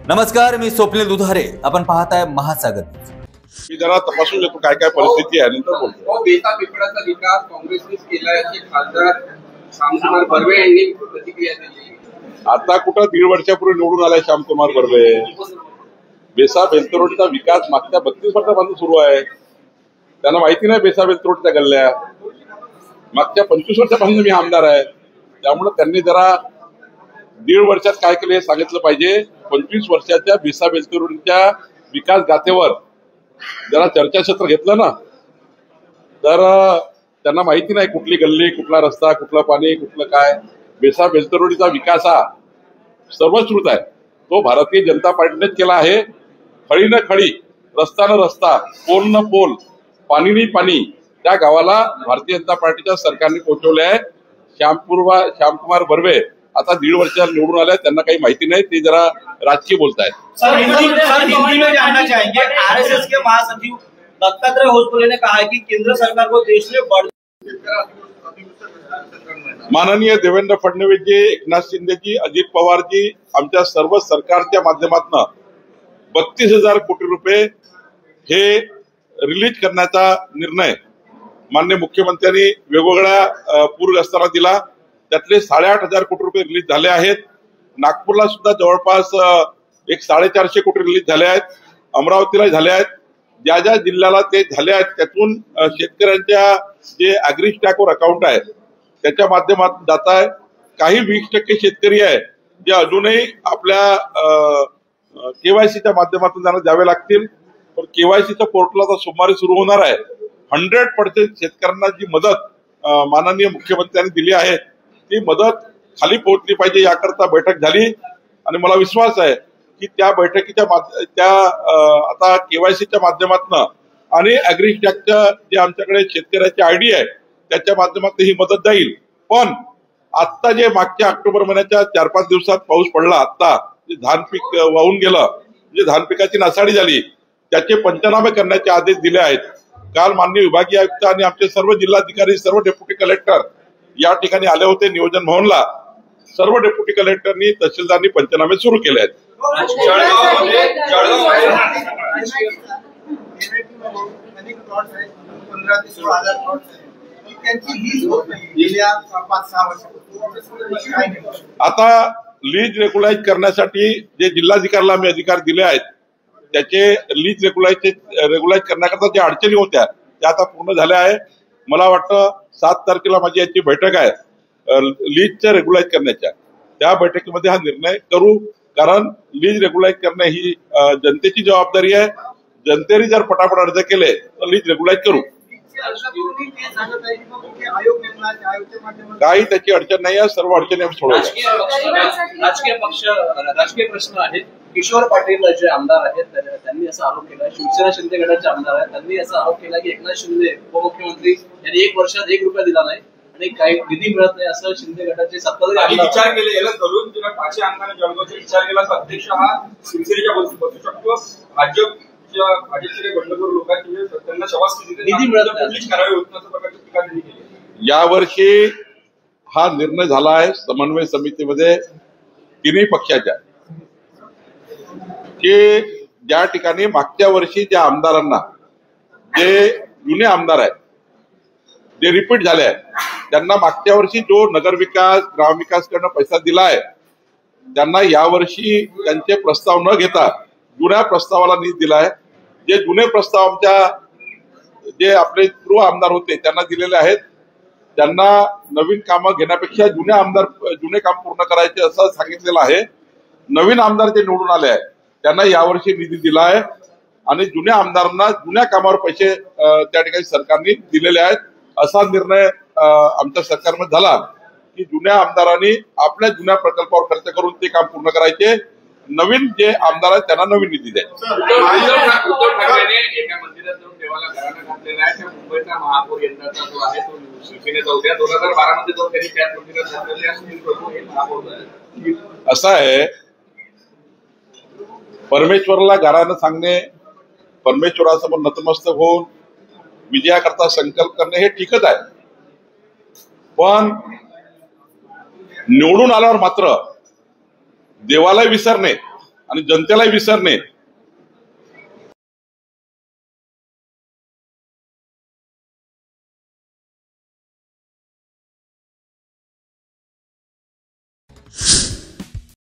नमस्कार, मी स्वप्नील दुधारे. आपण पाहताय महासागर. मी जरा तपासून घेतो काय काय परिस्थिती आहे नंतर बोलतो. बेता पिंपळाचा विकास काँग्रेसनेच केला याची खासदार श्यामकुमार बर्वे यांनी प्रतिक्रिया दिली. आता कुठं 1.5 वर्षापूर्वी निवडून आलाय श्यामकुमार बर्वे. बेसा बेलतरोडचा विकास मागच्या 32 वर्षापासून सुरू आहे. त्यांना माहिती नाही बेसा बेलतरोडच्या गल्ल्या. मागच्या 25 वर्षापासून मी आमदार आहे. त्यामुळे त्यांनी जरा 1.5 वर्षात काय केलं हे सांगितलं पाहिजे. 25 वर्षाच्या बेसा बेलतरोडच्या विकास गाथेवर जरा चर्चाक्षेत्र घेतलं ना तर त्यांना माहिती नाही कुठली गल्ली, कुठला रस्ता, कुठलं पाणी, कुठलं काय. बेसा बेलतरोडीचा विकास हा सर्वश्रुत आहे. तो भारतीय जनता पार्टीनेच केला आहे. खळी न खळी, रस्ता न रस्ता, पोल न पोल, पाणी न पाणी त्या गावाला भारतीय जनता पार्टीच्या सरकारने पोहोचवले आहे. श्यामकुमार बर्वे आता 1.5 वर्षात निवडून आले. त्यांना काही माहिती नाही, ते जरा राजकीय बोलतायत. हिंदी में जानना चाहेंगे. आरएसएस के महासचिव दत्तात्रेय होसबले ने कहा है कि केंद्र सरकार को देश में बढ़ माननीय देवेंद्र फडणवीस जी, एकनाथ शिंदे जी, अजित पवार जी, आमच्या सर्व सरकारच्या माध्यमातून 32,000 कोटी रुपये हे रिलीज करण्याचा निर्णय माननीय मुख्यमंत्र्यांनी वेगवेगळ्या पूरग्रस्तांना दिला. त्यातले 8,500 कोटी रुपये रिलीज झाले आहेत. नागपूरला सुद्धा जवळपास 450 कोटी रिलीज झाले आहेत. अमरावतीला झाले आहेत. ज्या ज्या जिल्ह्याला ते झाले आहेत त्यातून शेतकऱ्यांच्या जे अॅग्री स्टॅकवर अकाउंट आहे त्याच्या माध्यमातून जात आहे. काही 20% शेतकरी आहे जे अजूनही आपल्या केवायसीच्या माध्यमातून त्यांना द्यावे लागतील. पण केवायसीच्या पोर्टल आता सोमवारी सुरू होणार आहे. 100% शेतकऱ्यांना जी मदत माननीय मुख्यमंत्र्यांनी दिली आहे ती मदत खाली पोहोचली पाहिजे याकरता बैठक झाली. आणि मला विश्वास आहे की त्या बैठकीच्या आता केवायसीच्या माध्यमातून आणि अॅग्री स्टॅकच्या जे आमच्याकडे शेतकऱ्याची आयडी आहे त्याच्या माध्यमातून ही मदत जाईल. पण आता जे मागच्या ऑक्टोबर महिन्याच्या 4-5 दिवसात पाऊस पडला, आता जे धान पीक वाहून गेलं, जे धान पिकाची नासाडी झाली त्याचे पंचनामे करण्याचे आदेश दिले आहेत. काल माननीय विभागीय आयुक्त आणि आमचे सर्व जिल्हाधिकारी, सर्व डेप्युटी कलेक्टर या ठिकाणी आले होते नियोजन भवनला. सर्व डेप्युटी कलेक्टरनी, तहसीलदारांनी पंचनामे सुरू केले आहेत. आता लीज रेग्युलाइज करण्यासाठी जे जिल्हाधिकाऱ्याला आम्ही अधिकार दिले आहेत त्याचे लीज रेग्युलाइज करण्याकरता ज्या अडचणी होत्या त्या आता पूर्ण झाल्या आहे. मला वाटतं 7 तारखेला माझी याची बैठक आहे लीजच्या रेग्युलाइज करण्याच्या. त्या बैठकीमध्ये हा निर्णय करू. कारण लीज रेग्युलाइज करणं ही जनतेची जबाबदारी आहे. जनतेने जर पटापट अर्ज केले तर लीज रेग्युलाइज करू. काही त्याची अडचण नाही आहे. सर्व अडचणी आम्ही सोडवल्या. राजकीय प्रश्न आहेत. किशोर पाटील जे आमदार आहेत त्यांनी असा आरोप केला, शिवसेना शिंदे गटाचे आमदार आहेत त्यांनी असा आरोप केला की एकनाथ शिंदे उपमुख्यमंत्री यांनी 1 वर्षात 1 रुपया दिला नाही आणि काही निधी मिळत नाही असं शिंदे गटाचे सत्ताधारी विचार केले. याला धरून तुला 500 अंकाने जळगावचा विचार केला तर अध्यक्ष हा शिवसेनेच्या बसू शकतो. भाजपचे बंडखोर लोकांची त्यांना शवासकी निधी मिळत नाही, कारवाई होत नसल्याच्या प्रकारची टीका त्यांनी केली. यावर्षी हा निर्णय झाला आहे समन्वय समितीमध्ये 3 पक्षाच्या की ज्या ठिकाणी मागच्या वर्षी ज्या आमदारांना, जे जुने आमदार आहेत जे रिपीट झाले आहेत त्यांना मागच्या वर्षी जो नगरविकास, ग्रामविकासकडनं पैसा दिला आहे त्यांना यावर्षी त्यांचे प्रस्ताव न घेता जुन्या प्रस्तावाला निधी दिला आहे. जे जुने प्रस्ताव आमच्या जे आपले पूर्व आमदार होते त्यांना दिलेले आहेत. त्यांना नवीन कामं घेण्यापेक्षा जुने काम पूर्ण करायचे असं सांगितलेलं आहे. नवीन आमदार जे निवडून आले आहेत त्यांना यावर्षी निधी दिला आहे आणि जुन्या आमदारांना जुन्या कामावर पैसे त्या ठिकाणी सरकारने दिलेले आहेत. असा निर्णय आमच्या सरकारमध्ये झाला की जुन्या आमदारांनी आपल्या जुन्या प्रकल्पावर खर्च करून ते काम पूर्ण करायचे. नवीन जे आमदार आहेत त्यांना नवीन निधी द्यायचा. उद्धव ठाकरेंने एका मंदिरात जाऊन देवाला घराणं घातलेला आहे. त्या मुंबईचा महापौर यंदाचा जो आहे तो शिवसेनेचा होत्या. 2012 मध्ये जाऊन त्यांनी त्याच मंदिरात घातलेले सुनील प्रभू हे महापौर झाले. असं आहे, परमेश्वराला गारानं सांगणे, परमेश्वरासमोर नतमस्तक होऊन विजयाकरता संकल्प करणे हे ठीकच आहे. पण निवडून आल्यावर मात्र देवाला विसरणे आणि जनतेलाही विसरणे